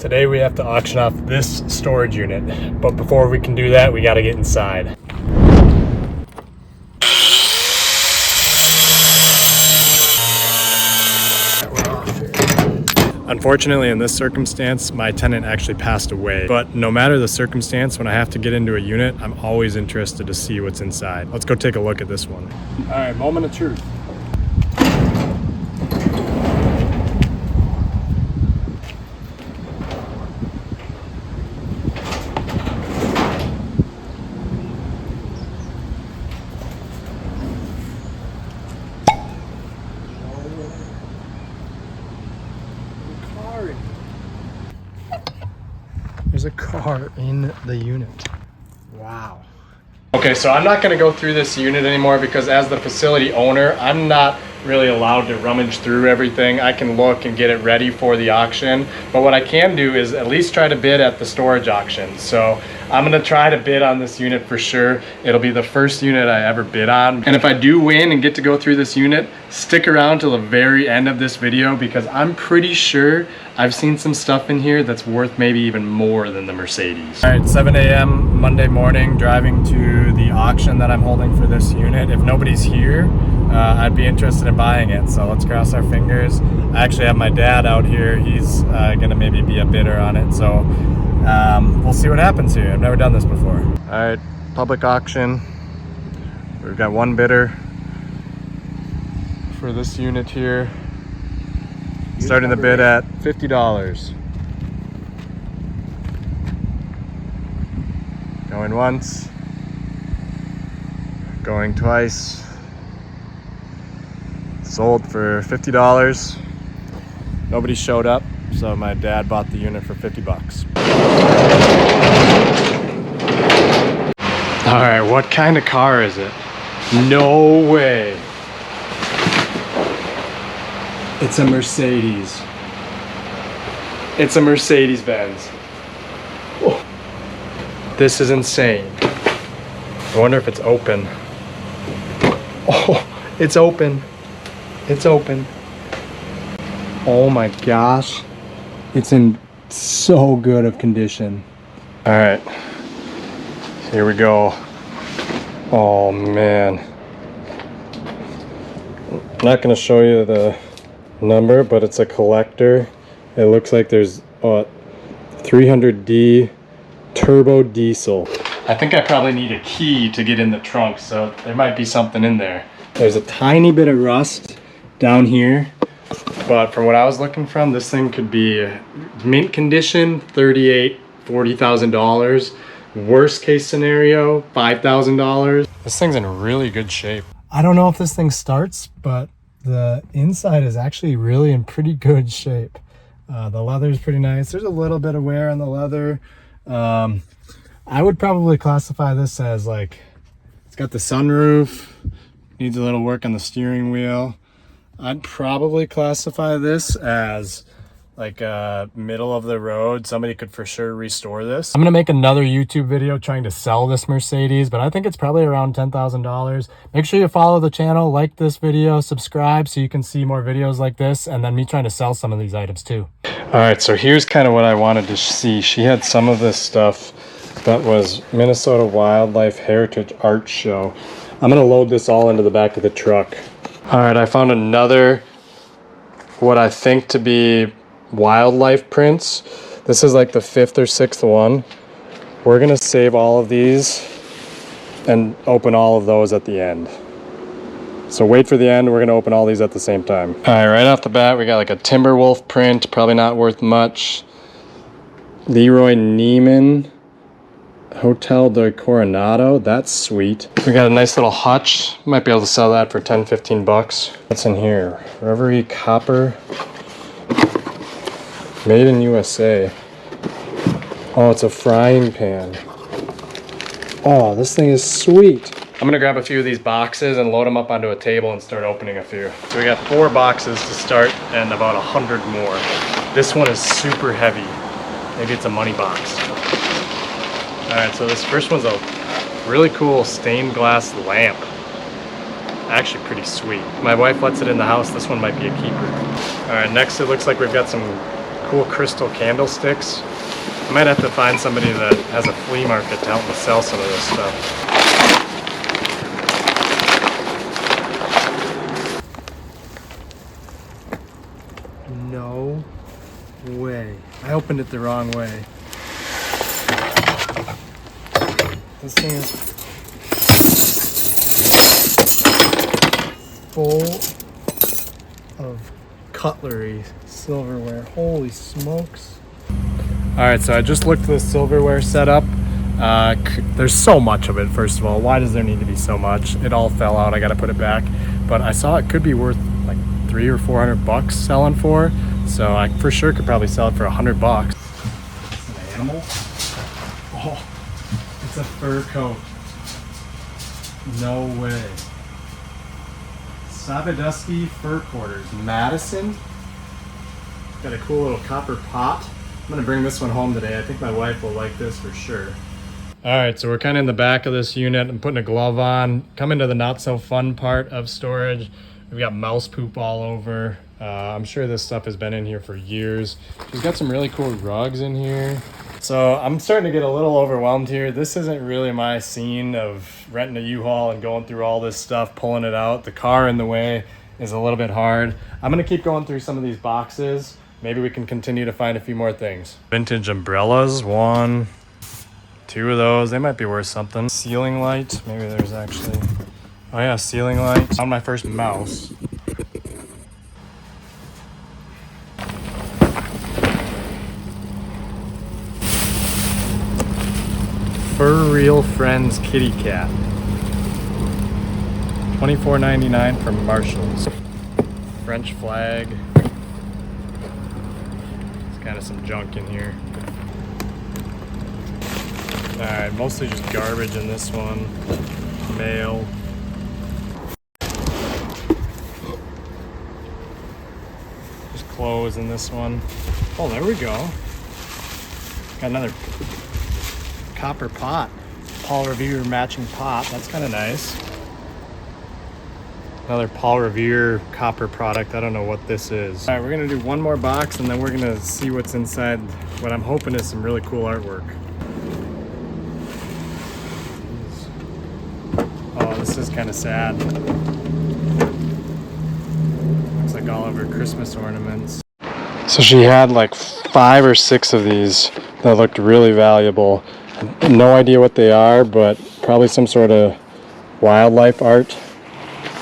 Today we have to auction off this storage unit, but before we can do that, we got to get inside. Unfortunately, in this circumstance, my tenant actually passed away. But no matter the circumstance, when I have to get into a unit, I'm always interested to see what's inside. Let's go take a look at this one. All right, moment of truth. There's a car in the unit. Wow. Okay, so I'm not gonna go through this unit anymore because as the facility owner, I'm not really allowed to rummage through everything. I can look and get it ready for the auction, but what I can do is at least try to bid at the storage auction. So I'm gonna try to bid on this unit for sure. It'll be the first unit I ever bid on. And if I do win and get to go through this unit, stick around till the very end of this video because I'm pretty sure I've seen some stuff in here that's worth maybe even more than the Mercedes. All right, 7 a.m. Monday morning, driving to the auction that I'm holding for this unit. If nobody's here, I'd be interested in buying it, so let's cross our fingers. I actually have my dad out here. He's gonna maybe be a bidder on it, so we'll see what happens here. I've never done this before. All right, public auction. We've got one bidder for this unit here. Starting the bid at $50. Going once, going twice. Sold for $50. Nobody showed up, so my dad bought the unit for 50 bucks. All right, what kind of car is it? No way. It's a Mercedes. It's a Mercedes-Benz. Oh, this is insane. I wonder if it's open. Oh, it's open. It's open. Oh my gosh. It's in so good of condition. All right, here we go. Oh man. I'm not gonna show you the number, but it's a collector. It looks like there's 300D turbo diesel. I think I probably need a key to get in the trunk, so there might be something in there. There's a tiny bit of rust down here, but from what I was looking from, this thing could be mint condition, $40,000. Worst case scenario, $5,000. This thing's in really good shape. I don't know if this thing starts, but the inside is actually really in pretty good shape. The leather is pretty nice. There's a little bit of wear on the leather. I would probably classify this as like, it's got the sunroof, needs a little work on the steering wheel. I'd probably classify this as like middle of the road. Somebody could for sure restore this. I'm gonna make another YouTube video trying to sell this Mercedes, but I think it's probably around $10,000. Make sure you follow the channel, like this video, subscribe so you can see more videos like this, and then me trying to sell some of these items too. All right, so here's kind of what I wanted to see. She had some of this stuff that was Minnesota Wildlife Heritage Art Show. I'm gonna load this all into the back of the truck. All right, I found another, what I think to be wildlife prints. This is like the 5th or 6th one. We're gonna save all of these and open all of those at the end. So wait for the end, we're gonna open all these at the same time. All right, right off the bat, we got like a Timberwolf print, probably not worth much. Leroy Neiman, Hotel del Coronado, that's sweet. We got a nice little hutch. Might be able to sell that for 10, 15 bucks. What's in here? Reverie Copper. Made in USA. Oh, it's a frying pan. Oh, this thing is sweet. I'm gonna grab a few of these boxes and load them up onto a table and start opening a few. So we got 4 boxes to start and about 100 more. This one is super heavy. Maybe it's a money box. All right, so this first one's a really cool stained glass lamp. Actually pretty sweet. My wife lets it in the house. This one might be a keeper. All right, next it looks like we've got some cool crystal candlesticks. I might have to find somebody that has a flea market to help me sell some of this stuff. No way. I opened it the wrong way. This thing is full of cutlery, silverware. Holy smokes. Alright, so I just looked at the silverware setup. There's so much of it, first of all. Why does there need to be so much? It all fell out. I gotta put it back. But I saw it could be worth like $300 or $400 selling for. So I for sure could probably sell it for $100. It's an animal? Oh, it's a fur coat. No way. Sandusky Fur Quarters, Madison. Got a cool little copper pot. I'm gonna bring this one home today. I think my wife will like this for sure. All right, so we're kind of in the back of this unit. I'm putting a glove on. Coming to the not so fun part of storage. We've got mouse poop all over. I'm sure this stuff has been in here for years. She's got some really cool rugs in here. So I'm starting to get a little overwhelmed here. This isn't really my scene of renting a U-Haul and going through all this stuff, pulling it out. The car in the way is a little bit hard. I'm gonna keep going through some of these boxes. Maybe we can continue to find a few more things. Vintage umbrellas, 1, 2 of those. They might be worth something. Ceiling light, maybe there's actually, oh yeah, ceiling light. Found my first mouse. Fur Real Friends kitty cat. $24.99 from Marshall's. French flag. There's kind of some junk in here. Alright, mostly just garbage in this one. Mail. There's clothes in this one. Oh, there we go. Got another copper pot. Paul Revere matching pot. That's kind of nice. Another Paul Revere copper product. I don't know what this is. All right, we're gonna do one more box and then we're gonna see what's inside. What I'm hoping is some really cool artwork. Oh, this is kind of sad. Looks like all of her Christmas ornaments. So she had like 5 or 6 of these that looked really valuable. No idea what they are, but probably some sort of wildlife art.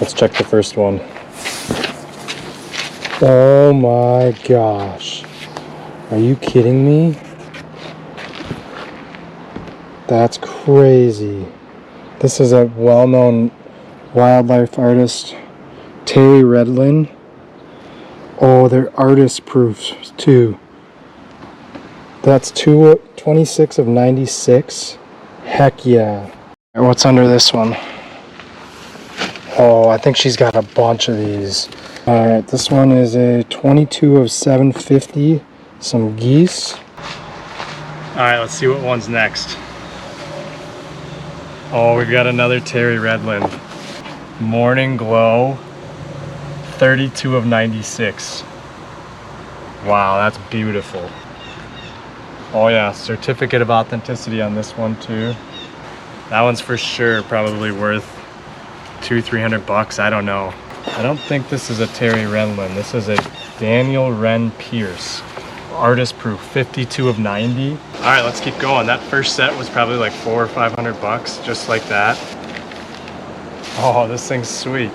Let's check the first one. Oh my gosh. Are you kidding me? That's crazy. This is a well-known wildlife artist, Terry Redlin. Oh, they're artist proofs too. That's 26 of 96. Heck yeah. What's under this one? Oh, I think she's got a bunch of these. All right, this one is a 22 of 750. Some geese. All right, let's see what one's next. Oh, we've got another Terry Redlin. Morning Glow. 32 of 96. Wow, that's beautiful. Oh yeah, certificate of authenticity on this one too. That one's for sure probably worth $200-300. I don't know. I don't think this is a Terry Redlin. This is a Daniel Wren Pierce. Artist proof, 52 of 90. All right, let's keep going. That first set was probably like $400 or $500, just like that. Oh, this thing's sweet.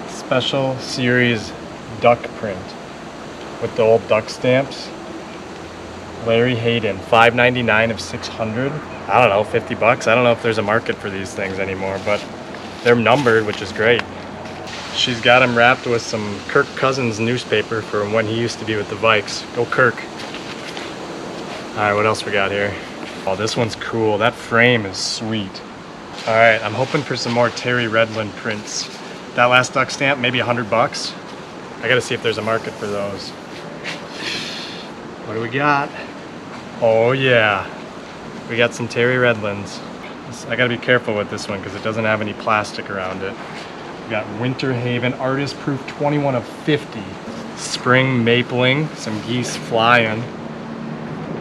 Special series duck print with the old duck stamps. Larry Hayden, $5.99 of 600. I don't know, $50. I don't know if there's a market for these things anymore, but they're numbered, which is great. She's got them wrapped with some Kirk Cousins newspaper from when he used to be with the Vikes. Go Kirk. All right, what else we got here? Oh, this one's cool. That frame is sweet. All right, I'm hoping for some more Terry Redlin prints. That last duck stamp, maybe $100. I gotta see if there's a market for those. What do we got? Oh yeah, we got some Terry Redlins. I gotta be careful with this one because it doesn't have any plastic around it. We got Winter Haven Artist Proof 21 of 50. spring mapling, some geese flying.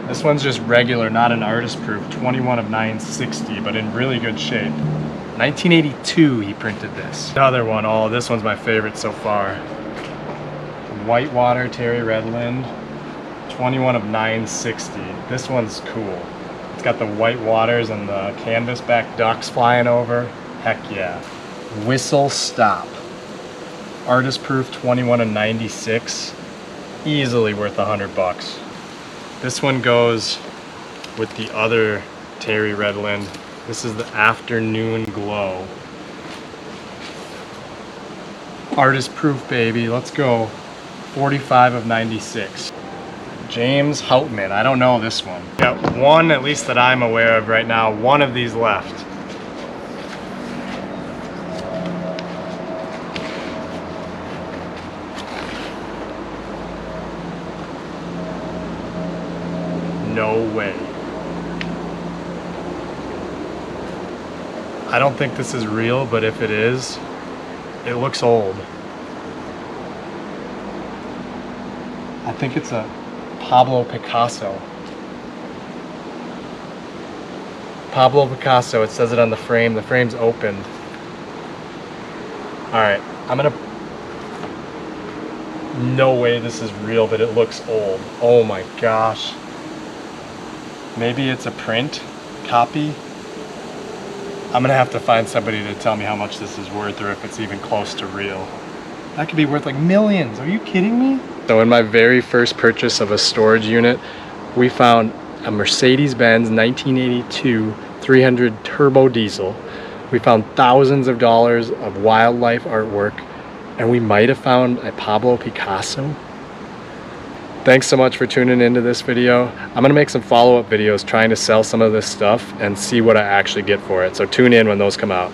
This one's just regular, not an artist proof, 21 of 960, but in really good shape. 1982 he printed this. Another one, oh, this one's my favorite so far. Whitewater Terry Redland, 21 of 960. This one's cool. It's got the white waters and the canvas back ducks flying over. Heck yeah. Whistle Stop. Artist proof, 21 of 96. Easily worth $100. This one goes with the other Terry Redland. This is the Afternoon Glow. Artist proof, baby. Let's go. 45 of 96. James Houtman. I don't know this one. Got one, at least that I'm aware of right now, one of these left. No way. I don't think this is real, but if it is, it looks old. I think it's a Pablo Picasso. Pablo Picasso, it says it on the frame. The frame's opened. Alright, I'm gonna... No way this is real, but it looks old. Oh my gosh. Maybe it's a print copy. I'm gonna have to find somebody to tell me how much this is worth or if it's even close to real. That could be worth like millions. Are you kidding me? So in my very first purchase of a storage unit, we found a Mercedes-Benz 1982 300 turbo diesel. We found thousands of dollars of wildlife artwork, and we might have found a Pablo Picasso. Thanks so much for tuning into this video. I'm gonna make some follow-up videos trying to sell some of this stuff and see what I actually get for it. So tune in when those come out.